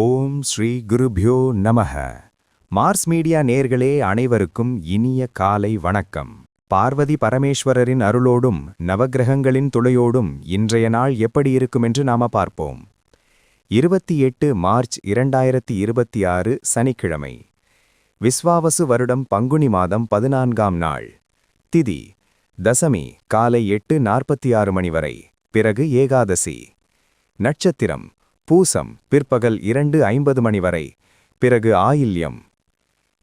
ஓம் ஸ்ரீ குருப்யோ நமஹ. Mars media நேர்களே அனைவருக்கும் இனிய காலை வணக்கம். பார்வதி பரமேஸ்வரரின் அருளோடும் நவக்கிரகங்களின் துணையோடும் இன்றைய நாள் எப்படி இருக்கும் என்று நாம பார்ப்போம். 28 மார்ச் 2026 சனிக்கிழமை. விஸ்வாவசு வருடம் பங்குனி மாதம் 14ஆம் நாள். திதி தசமி காலை 8:46 மணி வரை, பிறகு ஏகாதசி. நட்சத்திரம் பூசம் பிற்பகல் 2:50 மணி வரை, பிறகு ஆயில்யம்.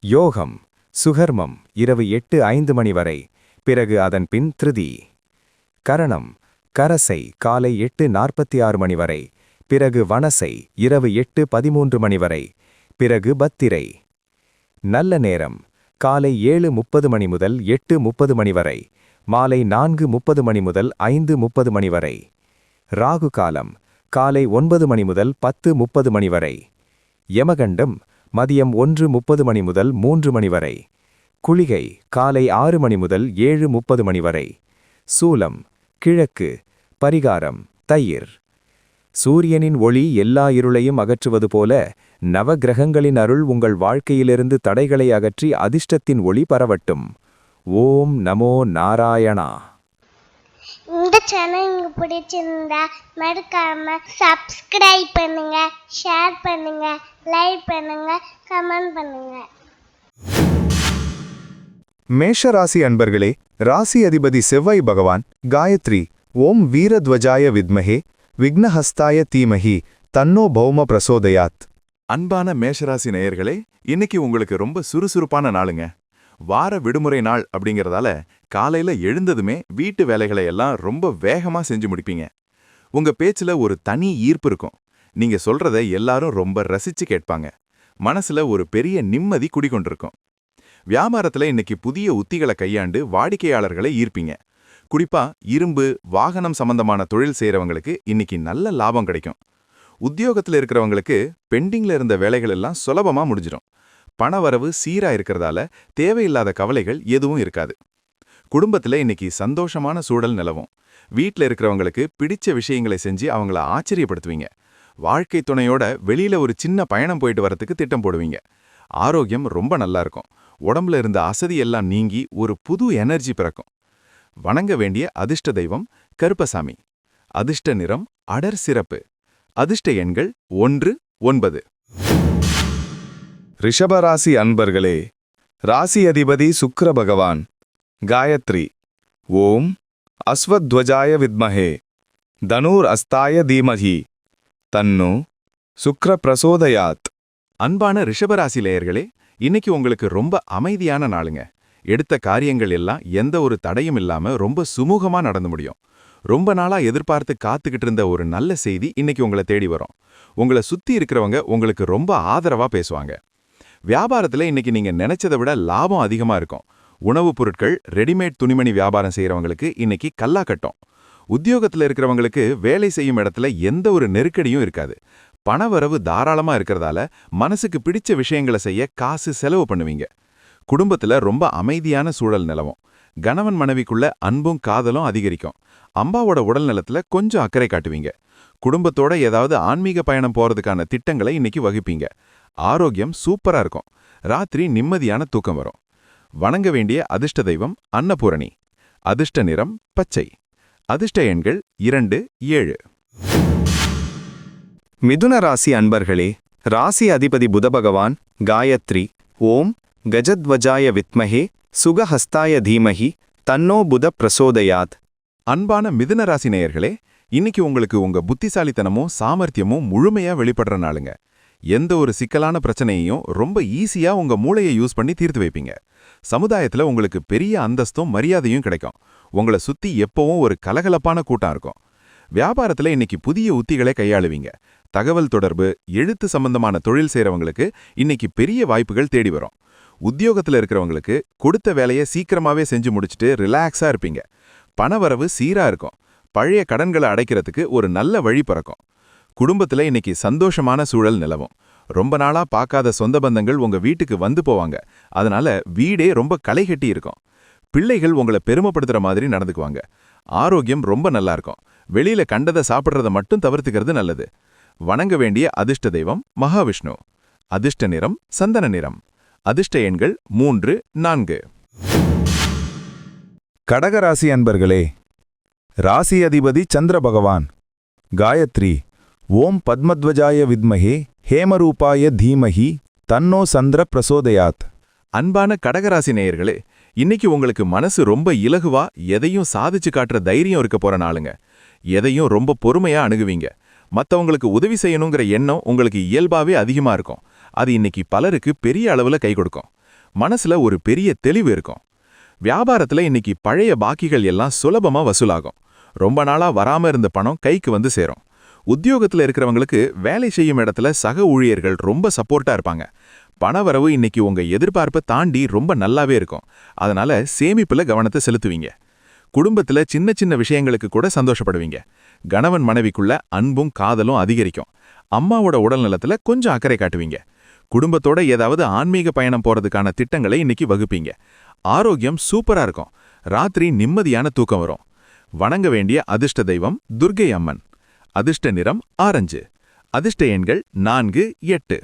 யோகம் சுகர்மம் இரவு 8:05 மணி வரை, பிறகு அதன் பின் திருதி. கரணம் கரசை காலை 8:46 மணி வரை, பிறகு வனசை இரவு 8:13 மணி வரை, பிறகு பத்திரை. நல்ல நேரம் காலை 7:30 மணி முதல் 8:30 மணி வரை, மாலை 4:30 மணி முதல் 5:30 மணி வரை. ராகு காலம் காலை 9 மணி முதல் 10:30 மணி வரை. யமகண்டம் மதியம் 1:30 மணி முதல் 3 மணி வரை. குளிகை காலை 6 மணி முதல் 7:30 மணி வரை. சூலம் கிழக்கு. பரிகாரம் தயிர். சூரியனின் ஒளி எல்லா இருளையும் அகற்றுவது போல நவக்கிரகங்களின் அருள் உங்கள் வாழ்க்கையிலிருந்து தடைகளை அகற்றி அதிர்ஷ்டத்தின் ஒளி பரவட்டும். ஓம் நமோ நாராயணா. இந்த சேனல் உங்களுக்கு பிடிச்சிருந்தா மறக்காம சப்ஸ்கிரைப் பண்ணுங்க, ஷேர் பண்ணுங்க, லைக் பண்ணுங்க, கமெண்ட் பண்ணுங்க. மேஷராசி அன்பர்களே, ராசி அதிபதி செவ்வாய் பகவான் காயத்ரி ஓம் வீரத்வஜாய வித்மஹே விக்னஹஸ்தாய தீமஹி தன்னோ பௌம பிரசோதயாத். அன்பான மேஷராசி நேயர்களே, இன்னைக்கு உங்களுக்கு ரொம்ப சுறுசுறுப்பான நாளுங்க. வார விடுமுறை நாள் அப்படிங்கறதால காலையில எழுந்ததுமே வீட்டு வேலைகளை எல்லாம் ரொம்ப வேகமா செஞ்சு முடிப்பீங்க. உங்க பேச்சுல ஒரு தனி ஈர்ப்பு இருக்கும். நீங்க சொல்றத எல்லாரும் ரொம்ப ரசிச்சு கேட்பாங்க. மனசுல ஒரு பெரிய நிம்மதி குடிகொண்டிருக்கும். வியாபாரத்துல இன்னைக்கு புதிய உத்திகளை கையாண்டு வாடிக்கையாளர்களை ஈர்ப்பீங்க. குறிப்பா இரும்பு வாகனம் சம்பந்தமான தொழில் செய்யறவங்களுக்கு இன்னைக்கு நல்ல லாபம் கிடைக்கும். உத்தியோகத்துல இருக்கிறவங்களுக்கு பெண்டிங்ல இருந்த வேலைகள் எல்லாம் சுலபமா முடிஞ்சிடும். பணவரவு சீரா இருக்கிறதால தேவையில்லாத கவலைகள் எதுவும் இருக்காது. குடும்பத்துல இன்னைக்கு சந்தோஷமான சூழல் நிலவும். வீட்ல இருக்கிறவங்களுக்கு பிடிச்ச விஷயங்களை செஞ்சு அவங்கள ஆச்சரியப்படுத்துவீங்க. வாழ்க்கை துணையோட வெளியில ஒரு சின்ன பயணம் போயிட்டு வரத்துக்கு திட்டம் போடுவீங்க. ஆரோக்கியம் ரொம்ப நல்லா இருக்கும். உடம்புல இருந்த அசதி எல்லாம் நீங்கி ஒரு புது எனர்ஜி பிறக்கும். வணங்க வேண்டிய அதிர்ஷ்ட தெய்வம் கருப்பசாமி. அதிர்ஷ்ட நிறம் அடர் சிறப்பு. அதிர்ஷ்ட எண்கள் 1, 9. ரிஷபராசி அன்பர்களே, ராசி அதிபதி சுக்கிர பகவான் காயத்ரி ஓம் அஸ்வத்வஜாய வித்மஹே தனூர் அஸ்தாய தீமஹி தன்னோ சுக்ர பிரசோதயாத். அன்பான ரிஷபராசி நேயர்களே, இன்னைக்கு உங்களுக்கு ரொம்ப அமைதியான நாளுங்க. எடுத்த காரியங்கள் எல்லாம் எந்த ஒரு தடையும் இல்லாம ரொம்ப சுமூகமா நடந்து முடியும். ரொம்ப நாளா எதிர்பார்த்து காத்துக்கிட்டு இருந்த ஒரு நல்ல செய்தி இன்னைக்கு உங்களை தேடி வரும். உங்களை சுத்தி இருக்கிறவங்க உங்களுக்கு ரொம்ப ஆதரவா பேசுவாங்க. வியாபாரத்துல இன்னைக்கு நீங்க நினைச்சதை விட லாபம் அதிகமா இருக்கும். உணவுப் பொருட்கள் ரெடிமேட் துணிமணி வியாபாரம் செய்யறவங்களுக்கு இன்னைக்கு கல்லா கட்டும். உத்தியோகத்துல இருக்கிறவங்களுக்கு வேலை செய்யும் இடத்துல எந்த ஒரு நெருக்கடியும் இருக்காது. பணவரவு தாராளமா இருக்கிறதால மனசுக்கு பிடிச்ச விஷயங்களை செய்ய காசு செலவு பண்ணுவீங்க. குடும்பத்துல ரொம்ப அமைதியான சூழல் நிலவும். கணவன் மனைவிக்குள்ள அன்பும் காதலும் அதிகரிக்கும். அம்மாவோட உடல் நலத்துல கொஞ்சம் அக்கறை காட்டுவீங்க. குடும்பத்தோட ஏதாவது ஆன்மீக பயணம் போறதுக்கான திட்டங்களை இன்னைக்கு வகுப்பீங்க. ஆரோக்கியம் சூப்பரா இருக்கும். ராத்திரி நிம்மதியான தூக்கம் வரும். வணங்க வேண்டிய அதிர்ஷ்ட தெய்வம் அன்னபூரணி. அதிர்ஷ்ட நிறம் பச்சை. அதிர்ஷ்ட எண்கள் 2, 7. மிதுன ராசி அன்பர்களே, ராசி அதிபதி புத பகவான் காயத்ரி ஓம் கஜத்வஜாய வித்மஹே சுகஹஸ்தாய தீமஹி தன்னோ புத பிரசோதயாத். அன்பான மிதுன ராசி நேயர்களே, இன்னைக்கு உங்களுக்கு உங்க புத்திசாலித்தனமும் சாமர்த்தியமும் முழுமையா வெளிப்படுற நாளுங்க. எந்த ஒரு சிக்கலான பிரச்சனையையும் ரொம்ப ஈஸியா உங்க மூளையை யூஸ் பண்ணி தீர்த்து வைப்பீங்க. சமுதாயத்துல உங்களுக்கு பெரிய அந்தஸ்தும் மரியாதையும் கிடைக்கும். உங்களை சுத்தி எப்பவும் ஒரு கலகலப்பான கூட்டம் இருக்கும். வியாபாரத்துல இன்னைக்கு புதிய உத்திகளை கையாளுவீங்க. தகவல் தொடர்பு எழுத்து சம்பந்தமான தொழில் செய்யறவங்களுக்கு இன்னைக்கு பெரிய வாய்ப்புகள் தேடி வரும். உத்தியோகத்துல இருக்கிறவங்களுக்கு கொடுத்த வேலையை சீக்கிரமாவே செஞ்சு முடிச்சுட்டு ரிலாக்ஸா இருப்பீங்க. பணவரவு சீரா இருக்கும். பழைய கடன்களை அடைக்கிறதுக்கு ஒரு நல்ல வழி பிறக்கும். குடும்பத்துல இன்னைக்கு சந்தோஷமான சூழல் நிலவும். ரொம்ப நாளா பார்க்காத சொந்த பந்தங்கள் உங்க வீட்டுக்கு வந்து போவாங்க. அதனால வீடே ரொம்ப களைகட்டி இருக்கும். பிள்ளைகள் உங்களை பெருமைப்படுத்துற மாதிரி நடந்துக்குவாங்க. ஆரோக்கியம் ரொம்ப நல்லா இருக்கும். வெளியில கண்டதை சாப்பிட்றத மட்டும் தவிர்த்துக்கிறது நல்லது. வணங்க வேண்டிய அதிர்ஷ்ட தெய்வம் மகாவிஷ்ணு. அதிர்ஷ்ட நிறம் சந்தன நிறம். அதிர்ஷ்ட எண்கள் 3, 4. கடகராசி அன்பர்களே, ராசி அதிபதி சந்திர பகவான். காயத்ரி. ஓம் பத்மத்வஜாய வித்மஹே ஹேமரூபாய தீமஹி தன்னோ சந்திர பிரசோதயாத். அன்பான கடகராசி நேயர்களே, இன்னைக்கு உங்களுக்கு மனசு ரொம்ப இலகுவா எதையும் சாதிச்சு காட்டுற தைரியம் இருக்க போற நாளுங்க. எதையும் ரொம்ப பொறுமையா அணுகுவீங்க. மத்தவங்களுக்கு உதவி செய்யணுங்கிற எண்ணம் உங்களுக்கு இயல்பாவே அதிகமா இருக்கும். அது இன்னைக்கு பலருக்கு பெரிய அளவுல கை கொடுக்கும். மனசுல ஒரு பெரிய தெளிவு இருக்கும். வியாபாரத்துல இன்னைக்கு பழைய பாக்கிகள் எல்லாம் சுலபமா வசூலாகும். ரொம்ப நாளா வராம இருந்த பணம் கைக்கு வந்து சேரும். உத்தியோகத்துல இருக்கிறவங்களுக்கு வேலை செய்யும் இடத்துல சக ஊழியர்கள் ரொம்ப சப்போர்ட்டா இருப்பாங்க. பணவரவு இன்னைக்கு உங்க எதிர்பார்ப்பை தாண்டி ரொம்ப நல்லாவே இருக்கும். அதனால சேமிப்புல கவனத்தை செலுத்துவீங்க. குடும்பத்துல சின்ன சின்ன விஷயங்களுக்கு கூட சந்தோஷப்படுவீங்க. கணவன் மனைவிக்குள்ள அன்பும் காதலும் அதிகரிக்கும். அம்மாவோட உடல்நலத்துல கொஞ்சம் அக்கறை காட்டுவீங்க. குடும்பத்தோட ஏதாவது ஆன்மீக பயணம் போறதுக்கான திட்டங்களை இன்னைக்கு வகுப்பீங்க. ஆரோக்கியம் சூப்பரா இருக்கும். ராத்திரி நிம்மதியான தூக்கம் வரும். வணங்க வேண்டிய அதிர்ஷ்ட தெய்வம் துர்க்கை அம்மன். அதிர்ஷ்ட நிறம் ஆரஞ்சு. அதிர்ஷ்ட எண்கள் 4, 8.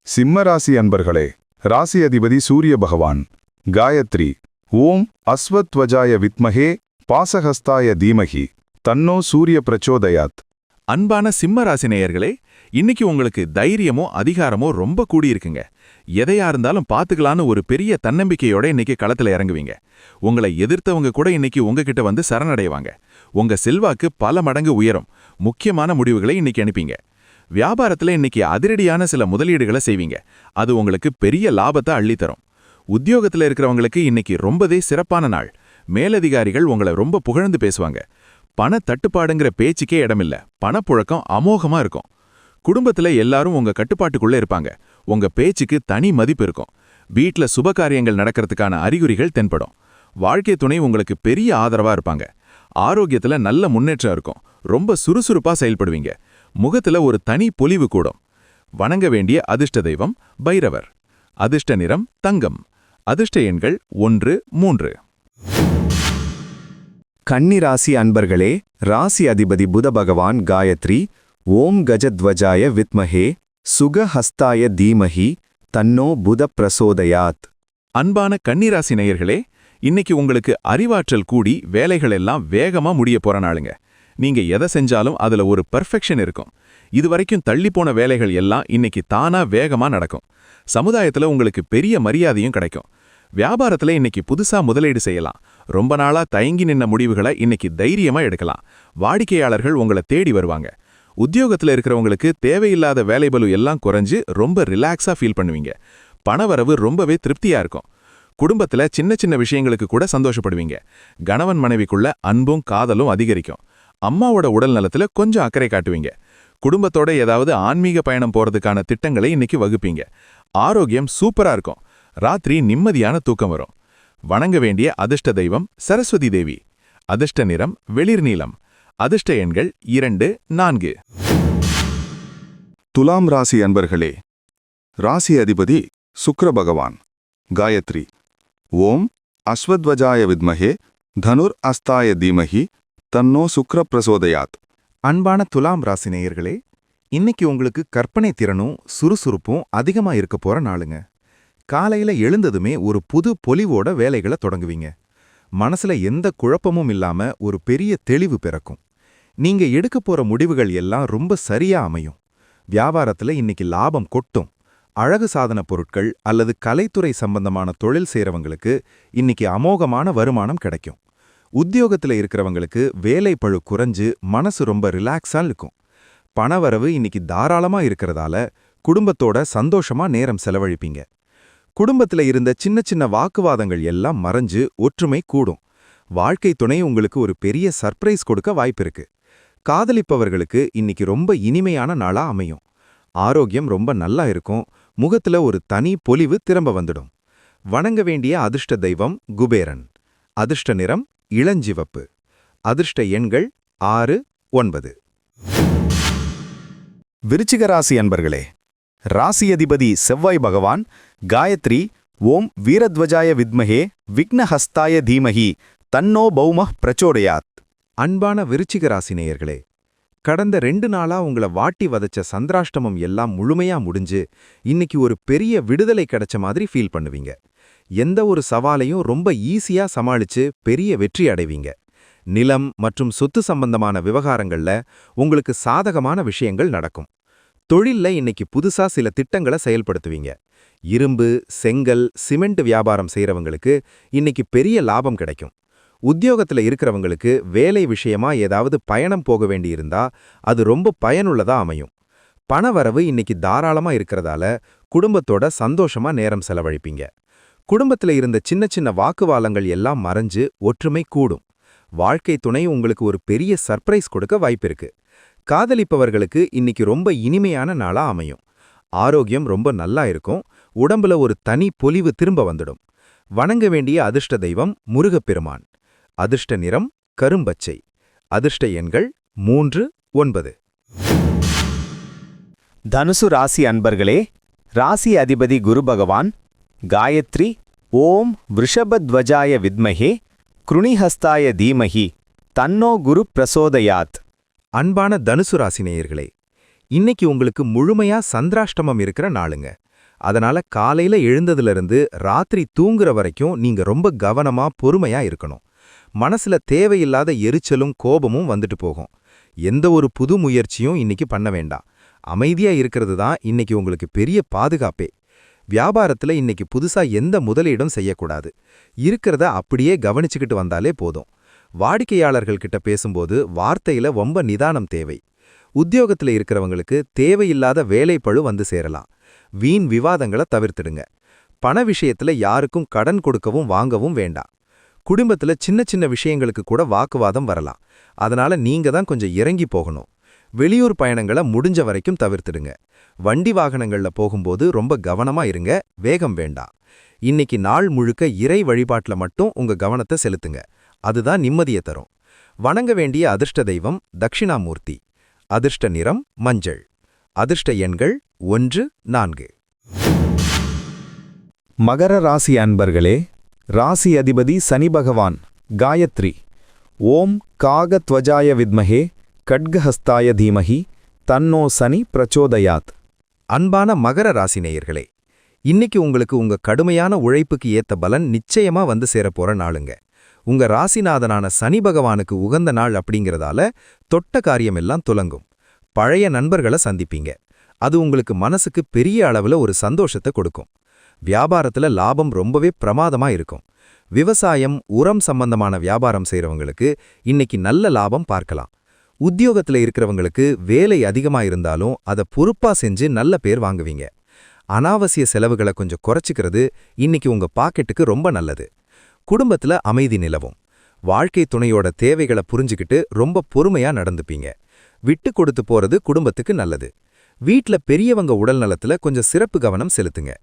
சிம்மராசி அன்பர்களே, ராசி அதிபதி சூரிய பகவான். காயத்ரி. ஓம் அஸ்வத்வஜாய வித்மஹே பாசஹஸ்தாய தீமஹி தன்னோ சூரிய பிரச்சோதயாத். அன்பான சிம்ம ராசி நேயர்களே, இன்னைக்கு உங்களுக்கு தைரியமோ அதிகாரமோ ரொம்ப கூடியிருக்குங்க. எதையா இருந்தாலும் பாத்துக்கலான்னு ஒரு பெரிய தன்னம்பிக்கையோட இன்னைக்கு களத்துல இறங்குவீங்க. உங்களை எதிர்த்தவங்க கூட இன்னைக்கு உங்ககிட்ட வந்து சரணடைவாங்க. உங்க செல்வாக்கு பல மடங்கு உயரும். முக்கியமான முடிவுகளை இன்னைக்கு அனுப்பிங்க. வியாபாரத்துல இன்னைக்கு அதிரடியான சில முதலீடுகளை செய்வீங்க. அது உங்களுக்கு பெரிய லாபத்தை அள்ளித்தரும். உத்தியோகத்துல இருக்கிறவங்களுக்கு இன்னைக்கு ரொம்பவே சிறப்பான நாள். மேலதிகாரிகள் உங்களை ரொம்ப புகழ்ந்து பேசுவாங்க. பண தட்டுப்பாடுங்கிற பேச்சுக்கே இடமில்ல. பணப்புழக்கம் அமோகமா இருக்கும். குடும்பத்துல எல்லாரும் உங்க கட்டுப்பாட்டுக்குள்ள இருப்பாங்க. உங்க பேச்சுக்கு தனி மதிப்பு இருக்கும். வீட்ல சுபகாரியங்கள் நடக்கிறதுக்கான அறிகுறிகள் தென்படும். வாழ்க்கை துணை உங்களுக்கு பெரிய ஆதரவா இருப்பாங்க. ஆரோக்கியத்துல நல்ல முன்னேற்றம் இருக்கும். ரொம்ப சுறுசுறுப்பா செயல்படுவீங்க. முகத்துல ஒரு தனி பொலிவு கூடும். வணங்க வேண்டிய அதிர்ஷ்ட தெய்வம் பைரவர். அதிர்ஷ்ட நிறம் தங்கம். அதிர்ஷ்ட எண்கள் 1, 3. கன்னிராசி அன்பர்களே, ராசி அதிபதி புத பகவான். காயத்ரி. ஓம் கஜத்வஜாய வித்மஹே சுகஹஸ்தாய தீமஹி தன்னோ புத பிரசோதயாத். அன்பான கன்னிராசி நேயர்களே, இன்னைக்கு உங்களுக்கு அறிவாற்றல் கூடி வேலைகள் எல்லாம் வேகமா முடிய போற நாளுங்க. நீங்க எதை செஞ்சாலும் அதுல ஒரு பெர்ஃபெக்ஷன் இருக்கும். இதுவரைக்கும் தள்ளிப்போன வேலைகள் எல்லாம் இன்னைக்கு தானா வேகமா நடக்கும். சமுதாயத்துல உங்களுக்கு பெரிய மரியாதையும் கிடைக்கும். வியாபாரத்துல இன்னைக்கு புதுசா முதலீடு செய்யலாம். ரொம்ப நாளா தயங்கி நின்ன முடிவுகளை இன்னைக்கு தைரியமா எடுக்கலாம். வாடிக்கையாளர்கள் உங்களை தேடி வருவாங்க. உத்தியோகத்துல இருக்கிறவங்களுக்கு தேவையில்லாத வேலைபளு எல்லாம் குறைஞ்சு ரொம்ப ரிலாக்ஸா ஃபீல் பண்ணுவீங்க. பணவரவு ரொம்பவே திருப்தியா இருக்கும். குடும்பத்துல சின்ன சின்ன விஷயங்களுக்கு கூட சந்தோஷப்படுவீங்க. கணவன் மனைவிக்குள்ள அன்பும் காதலும் அதிகரிக்கும். அம்மாவோட உடல் நலத்துல கொஞ்சம் அக்கறை காட்டுவீங்க. குடும்பத்தோட ஏதாவது ஆன்மீக பயணம் போறதுக்கான திட்டங்களை இன்னைக்கு வகுப்பீங்க. ஆரோக்கியம் சூப்பரா இருக்கும். ராத்திரி நிம்மதியான தூக்கம் வரும். வணங்க வேண்டிய அதிர்ஷ்ட தெய்வம் சரஸ்வதி தேவி. அதிர்ஷ்ட நிறம் வெளிர் நீலம். அதிர்ஷ்ட எண்கள் 2, 4. துலாம் ராசி அன்பர்களே, ராசி அதிபதி சுக்கிர பகவான். காயத்ரி. ஓம் அஸ்வத்வஜாய வித்மஹே தனுர் அஸ்தாய தீமஹி தன்னோ சுக்கிர பிரசோதயாத். அன்பான துலாம் ராசி நேயர்களே, இன்னைக்கு உங்களுக்கு கற்பனை திறனும் சுறுசுறுப்பும் அதிகமா இருக்க போற நாளுங்க. காலையில எழுந்ததுமே ஒரு புது பொலிவோட வேலைகளை தொடங்குவீங்க. மனசுல எந்த குழப்பமும் இல்லாம ஒரு பெரிய தெளிவு பிறக்கும். நீங்க எடுக்க போற முடிவுகள் எல்லாம் ரொம்ப சரியா அமையும். வியாபாரத்துல இன்னைக்கு லாபம் கொட்டும். அழகு சாதன பொருட்கள் அல்லது கலைத்துறை சம்பந்தமான தொழில் செய்றவங்களுக்கு இன்னைக்கு அமோகமான வருமானம் கிடைக்கும். உத்தியோகத்துல இருக்கிறவங்களுக்கு வேலை பழு குறைஞ்சு மனசு ரொம்ப ரிலாக்ஸா இருக்கும். பணவரவு இன்னைக்கு தாராளமா இருக்கிறதால குடும்பத்தோட சந்தோஷமா நேரம் செலவழிப்பீங்க. குடும்பத்துல இருந்த சின்ன சின்ன வாக்குவாதங்கள் எல்லாம் மறைஞ்சு ஒற்றுமை கூடும். வாழ்க்கை துணை உங்களுக்கு ஒரு பெரிய சர்ப்ரைஸ் கொடுக்க வாய்ப்பிருக்கு. காதலிப்பவர்களுக்கு இன்னைக்கு ரொம்ப இனிமையான நாளா அமையும். ஆரோக்கியம் ரொம்ப நல்லா இருக்கும். முகத்துல ஒரு தனி பொலிவு திரும்ப வந்துடும். வணங்க வேண்டிய அதிர்ஷ்ட தெய்வம் குபேரன். அதிர்ஷ்ட நிறம் இளஞ்சிவப்பு. அதிர்ஷ்ட எண்கள் 6, 9. விருச்சிக ராசி அன்பர்களே, ராசி அதிபதி செவ்வாய் பகவான். காயத்ரி. ஓம் வீரத்வஜாய வித்மஹே விக்னஹஸ்தாய தீமஹி தன்னோ பௌமஹ் பிரச்சோதயாத். அன்பான விருச்சிக ராசி நேயர்களே, கடந்த 2 நாளா உங்கள வாட்டி வதச்ச சந்திராஷ்டமம் எல்லாம் முழுமையா முடிஞ்சு இன்னைக்கு ஒரு பெரிய விடுதலை கிடைச்ச மாதிரி ஃபீல் பண்ணுவீங்க. எந்த ஒரு சவாலையும் ரொம்ப ஈஸியா சமாளிச்சு பெரிய வெற்றி அடைவீங்க. நிலம் மற்றும் சொத்து சம்பந்தமான விவகாரங்கள்ல உங்களுக்கு சாதகமான விஷயங்கள் நடக்கும். தொழில்ல இன்னைக்கு புதுசா சில திட்டங்களை செயல்படுத்துவீங்க. இரும்பு, செங்கல், சிமெண்ட் வியாபாரம் செய்றவங்களுக்கு இன்னைக்கு பெரிய லாபம் கிடைக்கும். உத்தியோகத்துல இருக்கிறவங்களுக்கு வேலை விஷயமா ஏதாவது பயணம் போக வேண்டியிருந்தா அது ரொம்ப பயனுள்ளதா அமையும். பணவரவு இன்னைக்கு தாராளமா இருக்கிறதால குடும்பத்தோட சந்தோஷமா நேரம் செலவழிப்பீங்க. குடும்பத்துல இருந்த சின்ன சின்ன வாக்குவாதங்கள் எல்லாம் மறைஞ்சு ஒற்றுமை கூடும். வாழ்க்கை துணை உங்களுக்கு ஒரு பெரிய சர்ப்ரைஸ் கொடுக்க வாய்ப்பிருக்கு. காதலிப்பவர்களுக்கு இன்னைக்கு ரொம்ப இனிமையான நாளா அமையும். ஆரோக்கியம் ரொம்ப நல்லா இருக்கும். உடம்புல ஒரு தனி பொலிவு திரும்ப வந்துடும். வணங்க வேண்டிய அதிர்ஷ்ட தெய்வம் முருகப்பெருமான். அதிர்ஷ்ட நிறம் கரும்பச்சை. அதிர்ஷ்ட எண்கள் 3, 9. தனுசு ராசி அன்பர்களே, ராசி அதிபதி குரு பகவான் காயத்ரி ஓம் விருஷபத்வஜாய வித்மஹே கிருணிஹஸ்தாய தீமஹி தன்னோ குரு பிரசோதயாத். அன்பான தனுசு ராசி நேயர்களே, இன்னைக்கு உங்களுக்கு முழுமையா சந்திராஷ்டமம் இருக்கிற நாளுங்க. அதனால காலையில எழுந்ததிலிருந்து ராத்திரி தூங்குற வரைக்கும் நீங்க ரொம்ப கவனமா பொறுமையா இருக்கணும். மனசுல தேவையில்லாத எரிச்சலும் கோபமும் வந்துட்டு போகும். எந்த ஒரு புது முயற்சியும் இன்னைக்கு பண்ண வேண்டாம். அமைதியா இருக்கிறது தான் இன்னைக்கு உங்களுக்கு பெரிய பாதுகாப்பே. வியாபாரத்துல இன்னைக்கு புதுசா எந்த முதலீடும் செய்யக்கூடாது. இருக்கிறத அப்படியே கவனிச்சுக்கிட்டு வந்தாலே போதும். வாடிக்கையாளர்கள் கிட்ட பேசும்போது வார்த்தையில ரொம்ப நிதானம் தேவை. உத்தியோகத்துல இருக்கிறவங்களுக்கு தேவையில்லாத வேலைப்பழு வந்து சேரலாம். வீண் விவாதங்களை தவிர்த்திடுங்க. பண விஷயத்துல யாருக்கும் கடன் கொடுக்கவும் வாங்கவும் வேண்டாம். குடும்பத்துல சின்ன சின்ன விஷயங்களுக்கு கூட வாக்குவாதம் வரலாம். அதனால நீங்க தான் கொஞ்சம் இறங்கி போகணும். வெளியூர் பயணங்களை முடிஞ்ச வரைக்கும் தவிர்த்திடுங்க. வண்டி வாகனங்கள்ல போகும்போது ரொம்ப கவனமா இருங்க, வேகம் வேண்டாம். இன்னைக்கு நாள் முழுக்க இறை வழிபாட்டுல மட்டும் உங்க கவனத்தை செலுத்துங்க. அதுதான் நிம்மதியை தரும். வணங்க வேண்டிய அதிர்ஷ்ட தெய்வம் தட்சிணாமூர்த்தி. அதிர்ஷ்ட நிறம் மஞ்சள். அதிர்ஷ்ட எண்கள் 1, 4. மகர ராசி அன்பர்களே, ராசி அதிபதி சனி பகவான் காயத்ரி ஓம் காகத்வஜாய வித்மஹே கட்கஹஸ்தாய தீமஹி தன்னோ சனி பிரச்சோதயாத். அன்பான மகர ராசி நேயர்களே, இன்னைக்கு உங்களுக்கு உங்க கடுமையான உழைப்புக்கு ஏத்த பலன் நிச்சயமா வந்து சேரப்போற நாளுங்க. உங்க ராசிநாதனான சனி பகவானுக்கு உகந்த நாள் அப்படிங்கிறதால தொட்ட காரியமெல்லாம் துலங்கும். பழைய நண்பர்களை சந்திப்பீங்க. அது உங்களுக்கு மனசுக்கு பெரிய அளவுல ஒரு சந்தோஷத்தை கொடுக்கும். வியாபாரத்துல லாபம் ரொம்பவே பிரமாதமா இருக்கும். விவசாயம், உரம் சம்பந்தமான வியாபாரம் செய்றவங்களுக்கு இன்னைக்கு நல்ல லாபம் பார்க்கலாம். உத்தியோகத்துல இருக்கிறவங்களுக்கு வேலை அதிகமா இருந்தாலும் அதை பொறுப்பா செஞ்சு நல்ல பேர் வாங்குவீங்க. அனாவசிய செலவுகளை கொஞ்சம் குறைச்சிக்கிறது இன்னைக்கு உங்க பாக்கெட்டுக்கு ரொம்ப நல்லது. குடும்பத்துல அமைதி நிலவும். வாழ்க்கை துணையோட தேவைகளை புரிஞ்சுக்கிட்டு ரொம்ப பொறுமையா நடந்துப்பீங்க. விட்டு கொடுத்து போறது குடும்பத்துக்கு நல்லது. வீட்ல பெரியவங்க உடல் நலத்துல கொஞ்சம் சிறப்பு கவனம் செலுத்துங்க.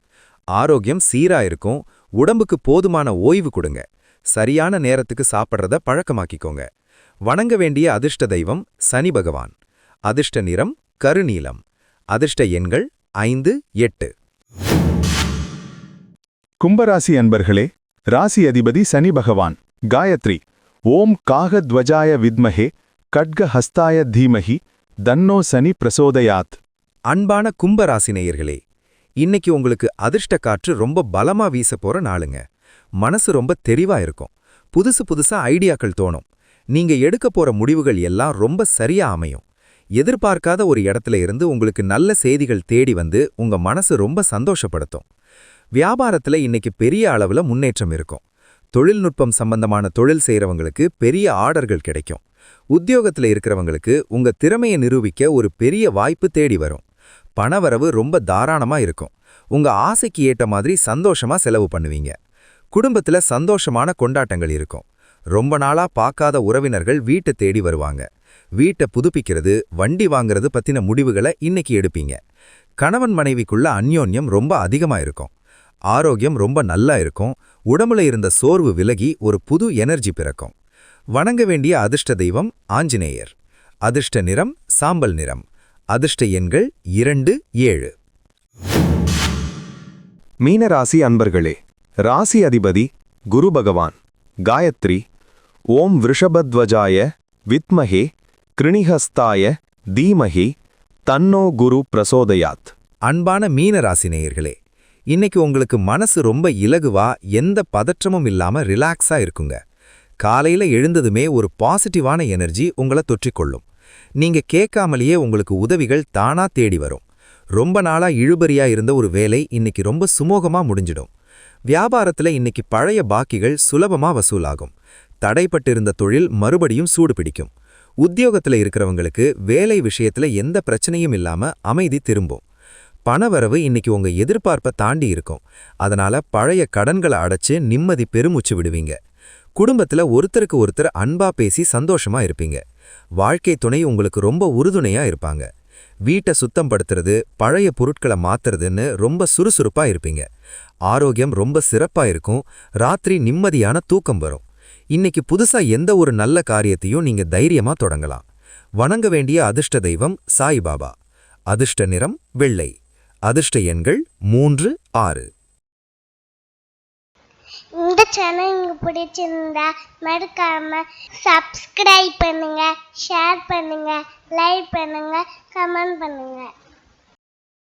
ஆரோக்கியம் சீரா இருக்கும். உடம்புக்கு போதுமான ஓய்வு கொடுங்க. சரியான நேரத்துக்கு சாப்பிட்றத பழக்கமாக்கிக்கோங்க. வணங்க வேண்டிய அதிர்ஷ்ட தெய்வம் சனி பகவான். அதிர்ஷ்ட நிறம் கருநீலம். அதிர்ஷ்ட எண்கள் 5, 8. கும்பராசி அன்பர்களே, ராசி அதிபதி சனி பகவான் காயத்ரி ஓம் காகத்வஜாய வித்மஹே கட்கஹஸ்தாய தீமஹி தன்னோ சனி பிரசோதயாத். அன்பான கும்பராசி நேயர்களே, இன்னைக்கு உங்களுக்கு அதிர்ஷ்ட காற்று ரொம்ப பலமா வீச போற நாளுங்க. மனசு ரொம்ப தெளிவா இருக்கும். புதுசு புதுசா ஐடியாக்கள் தோணும். நீங்க எடுக்க போற முடிவுகள் எல்லாம் ரொம்ப சரியா அமையும். எதிர்பார்க்காத ஒரு இடத்துல இருந்து உங்களுக்கு நல்ல செய்திகள் தேடி வந்து உங்க மனசு ரொம்ப சந்தோஷப்படுத்தும். வியாபாரத்துல இன்னைக்கு பெரிய அளவுல முன்னேற்றம் இருக்கும். தொழில்நுட்பம் சம்பந்தமான தொழில் செய்றவங்களுக்கு பெரிய ஆர்டர்கள் கிடைக்கும். உத்தியோகத்துல இருக்கிறவங்களுக்கு உங்க திறமையை நிரூபிக்க ஒரு பெரிய வாய்ப்பு தேடி வரும். பணவரவு ரொம்ப தாராளமா இருக்கும். உங்க ஆசைக்கு ஏற்ற மாதிரி சந்தோஷமா செலவு பண்ணுவீங்க. குடும்பத்துல சந்தோஷமான கொண்டாட்டங்கள் இருக்கும். ரொம்ப நாளா பார்க்காத உறவினர்கள் வீட்டை தேடி வருவாங்க. வீட்டை புதுப்பிக்கிறது, வண்டி வாங்குறது பத்தின முடிவுகளை இன்னைக்கு எடுப்பீங்க. கணவன் மனைவிக்குள்ள அந்யோன்யம் ரொம்ப அதிகமா இருக்கும். ஆரோக்கியம் ரொம்ப நல்லா இருக்கும். உடம்புல இருந்த சோர்வு விலகி ஒரு புது எனர்ஜி பிறக்கும். வணங்க வேண்டிய அதிர்ஷ்ட தெய்வம் ஆஞ்சநேயர். அதிர்ஷ்ட நிறம் சாம்பல் நிறம். அதிர்ஷ்ட எண்கள் 2, 7. மீனராசி அன்பர்களே, ராசி அதிபதி குரு பகவான் காயத்ரி ஓம் விருஷபத்வஜாய வித்மஹே கிருணிஹஸ்தாய தீமஹி தன்னோ குரு பிரசோதயாத். அன்பான மீன ராசி நேயர்களே, இன்னைக்கு உங்களுக்கு மனசு ரொம்ப இலகுவா, எந்த பதற்றமும் இல்லாம ரிலாக்ஸா இருக்குங்க. காலையில எழுந்ததுமே ஒரு பாசிட்டிவான எனர்ஜி உங்களை தொற்றிக்கொள்ளும். நீங்க கேட்காமலேயே உங்களுக்கு உதவிகள் தானா தேடி வரும். ரொம்ப நாளா இழுபறியா இருந்த ஒரு வேலை இன்னைக்கு ரொம்ப சுமூகமா முடிஞ்சிடும். வியாபாரத்துல இன்னைக்கு பழைய பாக்கிகள் சுலபமா வசூலாகும். தடைப்பட்டிருந்த தொழில் மறுபடியும் சூடு பிடிக்கும். உத்தியோகத்துல இருக்கிறவங்களுக்கு வேலை விஷயத்துல எந்த பிரச்சனையும் இல்லாம அமைதி திரும்பும். பணவரவு இன்னைக்கு உங்க எதிர்பார்ப்பை தாண்டி இருக்கும். அதனால பழைய கடன்களை அடைச்சு நிம்மதி பெருமூச்சு விடுவீங்க. குடும்பத்துல ஒருத்தருக்கு ஒருத்தர் அன்பா பேசி சந்தோஷமா இருப்பீங்க. வாழ்க்கை துணை உங்களுக்கு ரொம்ப உறுதுணையா இருப்பாங்க. வீட்டை சுத்தம் படுத்துறது, பழைய பொருட்களை மாத்துறதுன்னு ரொம்ப சுறுசுறுப்பா இருப்பீங்க. ஆரோக்கியம் ரொம்ப சிறப்பா இருக்கும். ராத்திரி நிம்மதியான தூக்கம் வரும். இன்னைக்கு புதுசா எந்த ஒரு நல்ல காரியத்தையும் நீங்க தைரியமா தொடங்கலாம். வணங்க வேண்டிய அதிர்ஷ்ட தெய்வம் சாய்பாபா. அதிர்ஷ்ட நிறம் வெள்ளை. அதிர்ஷ்ட எண்கள் 3, 6. இந்த சேனல் உங்களுக்கு பிடிச்சிருந்தா மறக்காம சப்ஸ்கிரைப் பண்ணுங்க, ஷேர் பண்ணுங்க, லைக் பண்ணுங்க, கமெண்ட் பண்ணுங்க.